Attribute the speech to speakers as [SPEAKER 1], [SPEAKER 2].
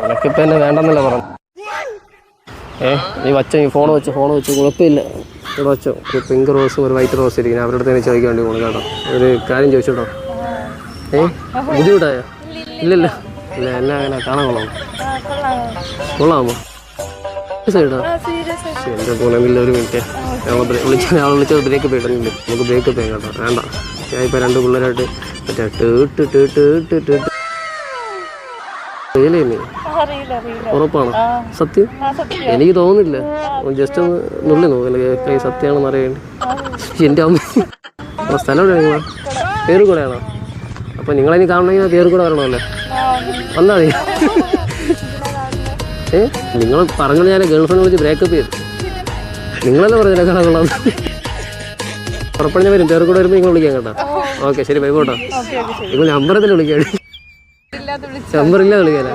[SPEAKER 1] നിനക്കിപ്പോൾ എന്നെ വേണ്ടെന്നല്ല പറഞ്ഞു. നീ വച്ച ഈ ഫോൺ വെച്ച് കുഴപ്പമില്ല. ഇവിടെ വെച്ചോ, ഒരു പിങ്ക് റോസും ഒരു വൈറ്റ് റോസ് ഇരിക്കുന്നത്. അവരുടെ അടുത്ത് ചോദിക്കാൻ വേണ്ടി പോകണം കേട്ടോ. ഒരു കാര്യം ചോദിച്ചോട്ടോ. ബുദ്ധിമുട്ടായോ? ഇല്ലല്ലോ. ഇല്ല, എല്ലാം അങ്ങനെ കാണാൻ കൊള്ളാമോ? സൈഡാ എൻ്റെ പോണെങ്കിൽ ഒരു മിനിറ്റ്. ഞാൻ വിളിച്ചത് ബ്രേക്കപ്പ് ചെയ്തിട്ടുണ്ട്. നമുക്ക് ബ്രേക്കപ്പ് ചെയ്യാം കേട്ടോ. വേണ്ട, ഞാൻ ഇപ്പോൾ 2 പിള്ളേരായിട്ട് മറ്റേ ഉറപ്പാണ്? സത്യം? എനിക്ക് തോന്നുന്നില്ല. ജസ്റ്റ് ഒന്ന് നുള്ളി നോക്കല്ലേ കൈ സത്യമാണെന്ന് അറിയേണ്ടി. എൻ്റെ അമ്മ സ്ഥലം എവിടെ? നിങ്ങളാ പേര് കൂടെയാണോ? അപ്പം നിങ്ങളെനി കാണണമെങ്കിൽ പേര് കൂടെ വരണമല്ലേ? വന്നാൽ മതി. നിങ്ങൾ പറഞ്ഞോളൂ. ഞാൻ ഗേൾ ഫ്രണ്ട് വിളിച്ച് ബ്രേക്കപ്പ് ചെയ്തു. നിങ്ങളല്ലേ പറഞ്ഞില്ല കാണാൻ കൊള്ളാം. ഉറപ്പാണ് ഞാൻ വരും. പേര് കൂടെ വരുമ്പോൾ നിങ്ങൾ വിളിക്കാം കേട്ടോ. ഓക്കെ ശരി, ബൈ പോട്ടോ. നിങ്ങൾ നമ്പറത്തിൽ വിളിക്കാം. നമ്പറില്ല വിളിക്കാനാ?